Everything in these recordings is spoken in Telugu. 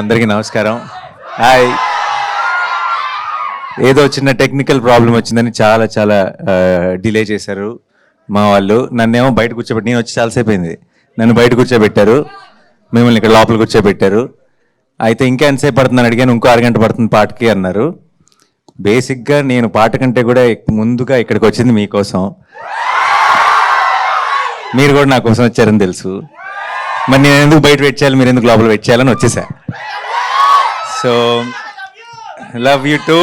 అందరికీ నమస్కారం. హాయ్. ఏదో చిన్న టెక్నికల్ ప్రాబ్లం వచ్చిందని చాలా డిలే చేశారు మా వాళ్ళు. నన్నేమో బయట కూర్చోబెట్టి, నేను వచ్చి చాలాసేపు అయింది, నన్ను బయట కూర్చోబెట్టారు, మిమ్మల్ని ఇక్కడ లోపల కూర్చోబెట్టారు. అయితే ఇంకా ఎంతసేపు పడుతుందని అడిగాను, ఇంకో అరగంట పడుతుంది పాటకి అన్నారు. బేసిక్గా నేను పాట కంటే కూడా ముందుగా ఇక్కడికి వచ్చింది మీకోసం. మీరు కూడా నా కోసం వచ్చారని తెలుసు. మరి నేను ఎందుకు బయట వెయిట్ చేయాలి, మీరు ఎందుకు లోపల వెయిట్ చేయాలని వచ్చేసా. So love you two.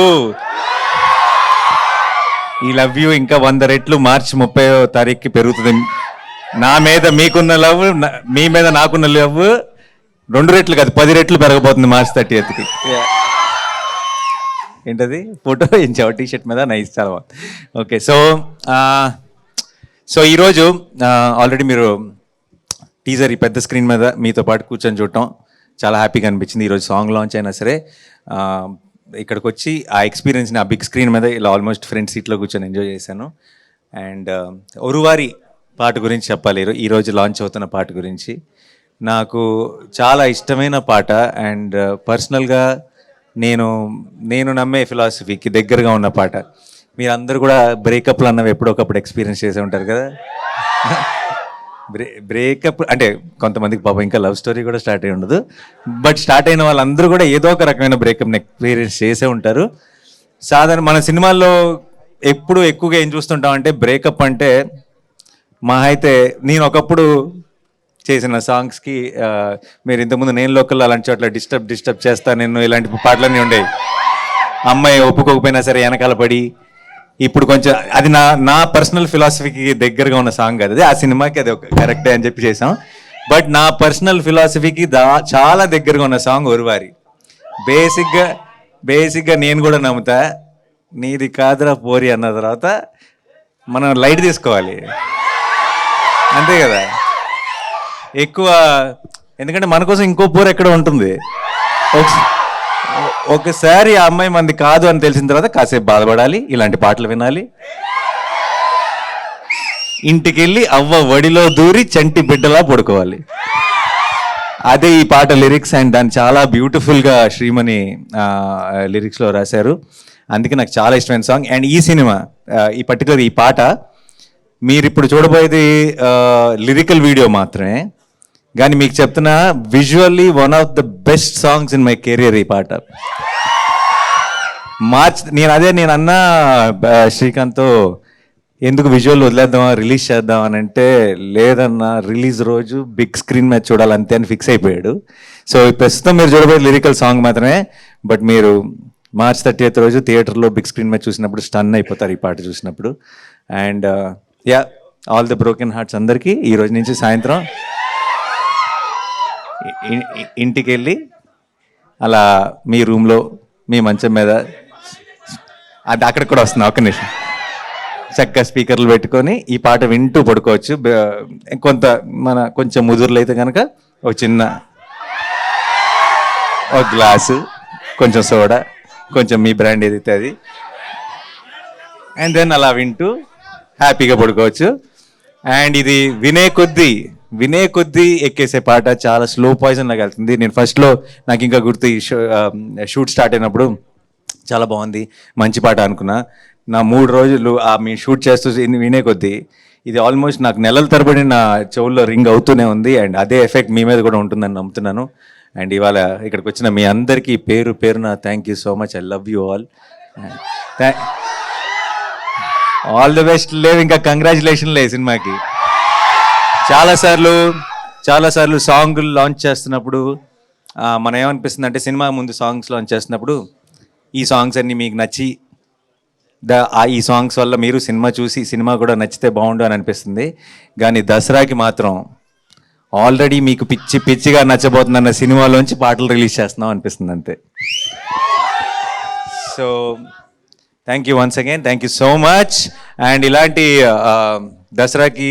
ఈ లవ్ యూ ఇంకా 100 రెట్లు మార్చి 30వ తారీఖుకి పెరుగుతుంది. నా మీద మీకున్న లవ్, మీ మీద నాకున్న లవ్ 2 రెట్లు కాదు 10 రెట్లు పెరగబోతుంది మార్చి 30కి. ఏంటది ఫోటో ఎంచావు టీషర్ట్ మీద, నైస్, చాలా బాగుంది. ఓకే, సో ఈరోజు ఆల్రెడీ మీరు టీజర్ ఈ పెద్ద స్క్రీన్ మీద మీతో పాటు కూర్చొని చూడటం చాలా హ్యాపీగా అనిపించింది. ఈరోజు సాంగ్ లాంచ్ అయినా సరే ఇక్కడికి వచ్చి ఆ ఎక్స్పీరియన్స్ని ఆ బిగ్ స్క్రీన్ మీద ఇలా ఆల్మోస్ట్ ఫ్రంట్ సీట్లో కూర్చొని ఎంజాయ్ చేశాను. అండ్ ఒరువారి పాట గురించి చెప్పాలి, ఈరోజు లాంచ్ అవుతున్న పాట గురించి. నాకు చాలా ఇష్టమైన పాట అండ్ పర్సనల్గా నేను నమ్మే ఫిలాసఫీకి దగ్గరగా ఉన్న పాట. మీరందరూ కూడా బ్రేకప్లు అన్నవి ఎప్పుడొకప్పుడు ఎక్స్పీరియన్స్ చేసే ఉంటారు కదా. బ్రేకప్ అంటే కొంతమందికి పాపం ఇంకా లవ్ స్టోరీ కూడా స్టార్ట్ అయి ఉండదు, బట్ స్టార్ట్ అయిన వాళ్ళందరూ కూడా ఏదో ఒక రకమైన బ్రేకప్ని ఎక్స్పీరియన్స్ చేసే ఉంటారు. సాధారణ మన సినిమాల్లో ఎప్పుడు ఎక్కువగా ఏం చూస్తుంటాం అంటే, బ్రేకప్ అంటే మా అయితే నేను ఒకప్పుడు చేసిన సాంగ్స్కి మీరు ఇంతకుముందు నేను లోకల్ అలాంటి చోట్ల డిస్టర్బ్ చేస్తా నేను, ఇలాంటి పాటలన్నీ ఉండేవి. అమ్మాయి ఒప్పుకోకపోయినా సరే వెనకాల పడి, ఇప్పుడు కొంచెం అది నా పర్సనల్ ఫిలాసఫీకి దగ్గరగా ఉన్న సాంగ్ అది. ఆ సినిమాకి అది ఒక కరెక్టే అని చెప్పి చేసాం. బట్ నా పర్సనల్ ఫిలాసఫీకి చాలా దగ్గరగా ఉన్న సాంగ్ ఒరువారి. బేసిక్గా నేను కూడా నమ్ముతా, నీది కాదురా పోరి అన్న తర్వాత మనం లైట్ తీసుకోవాలి, అంతే కదా. ఎక్కువ ఎందుకంటే మన కోసం ఇంకో పోరు ఎక్కడ ఉంటుంది. ఒకసారి ఆ అమ్మాయి మంది కాదు అని తెలిసిన తర్వాత కాసేపు బాధపడాలి, ఇలాంటి పాటలు వినాలి, ఇంటికి వెళ్ళి అవ్వ వడిలో దూరి చంటి బిడ్డలా పడుకోవాలి. అదే ఈ పాట లిరిక్స్. అండ్ దాన్ని చాలా బ్యూటిఫుల్గా శ్రీమణి లిరిక్స్లో రాశారు. అందుకే నాకు చాలా ఇష్టమైన సాంగ్. అండ్ ఈ సినిమా ఈ పర్టికులర్ ఈ పాట మీరు ఇప్పుడు చూడబోయేది లిరికల్ వీడియో మాత్రమే, కానీ మీకు చెప్తున్నా visually one of the best songs in my career ఈ పాట. నేను అన్నా శ్రీకాంత్తో ఎందుకు విజువల్ వదిలేద్దామా, రిలీజ్ చేద్దాం అని అంటే, లేదన్నా రిలీజ్ రోజు బిగ్ స్క్రీన్ మీద చూడాలంతే అని ఫిక్స్ అయిపోయాడు. సో ప్రస్తుతం మీరు చూడబోయే లిరికల్ సాంగ్ మాత్రమే, బట్ మీరు మార్చ్ 30th రోజు థియేటర్లో బిగ్ స్క్రీన్ మీద చూసినప్పుడు స్టన్ అయిపోతారు ఈ పాట చూసినప్పుడు. And all the broken hearts అందరికీ ఈ రోజు నుంచి సాయంత్రం ఇంటికి వెళ్ళి అలా మీ రూమ్లో మీ మంచం మీద, అది అక్కడికి కూడా వస్తుంది, ఒక్క నిమిషం, చక్కగా స్పీకర్లు పెట్టుకొని ఈ పాట వింటూ పడుకోవచ్చు. కొంచెం ముదురులు అయితే కనుక ఒక గ్లాసు, కొంచెం సోడా, కొంచెం మీ బ్రాండ్ ఏదైతే అది, అండ్ దెన్ అలా వింటూ హ్యాపీగా పడుకోవచ్చు. అండ్ ఇది వినే కొద్దీ ఎక్కేసే పాట, చాలా స్లో పాయిజన్ లాగా వెళ్తుంది. నేను ఫస్ట్లో నాకు ఇంకా గుర్తు, ఈ షూట్ స్టార్ట్ అయినప్పుడు చాలా బాగుంది, మంచి పాట అనుకున్నా. నా 3 రోజులు మీ షూట్ చేస్తూ వినే కొద్దీ ఇది ఆల్మోస్ట్ నాకు నెలల తరబడి నా చెవుల్లో రింగ్ అవుతూనే ఉంది. అండ్ అదే ఎఫెక్ట్ మీ మీద కూడా ఉంటుందని నమ్ముతున్నాను. అండ్ ఇవాళ ఇక్కడికి వచ్చిన మీ అందరికీ పేరున thank you so much. I love you all. All the best. లేవు ఇంకా కంగ్రాచులేషన్ లే సినిమాకి. చాలాసార్లు సాంగ్ లాంచ్ చేస్తున్నప్పుడు మనం ఏమనిపిస్తుంది అంటే, సినిమా ముందు సాంగ్స్ లాంచ్ చేస్తున్నప్పుడు ఈ సాంగ్స్ అన్నీ మీకు నచ్చి ఈ సాంగ్స్ వల్ల మీరు సినిమా చూసి సినిమా కూడా నచ్చితే బాగుండు అని అనిపిస్తుంది. కానీ దసరాకి మాత్రం ఆల్రెడీ మీకు పిచ్చిగా నచ్చబోతుందన్న సినిమాలోంచి పాటలు రిలీజ్ చేస్తున్నాం అనిపిస్తుంది అంతే. So thank you once again, thank you so much. And ఇలాంటి దసరాకి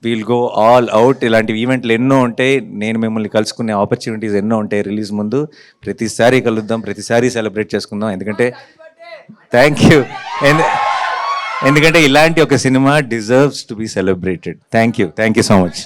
వీల్ గో ఆల్ అవుట్. ఇలాంటి ఈవెంట్లు ఎన్నో ఉంటాయి, నేను మిమ్మల్ని కలుసుకునే ఆపర్చునిటీస్ ఎన్నో ఉంటాయి రిలీజ్ ముందు. ప్రతిసారి కలుద్దాం, ప్రతిసారి సెలబ్రేట్ చేసుకుందాం. ఎందుకంటే థ్యాంక్ యూ, ఎందుకంటే ఇలాంటి ఒక cinema deserves to be celebrated. Thank you so much.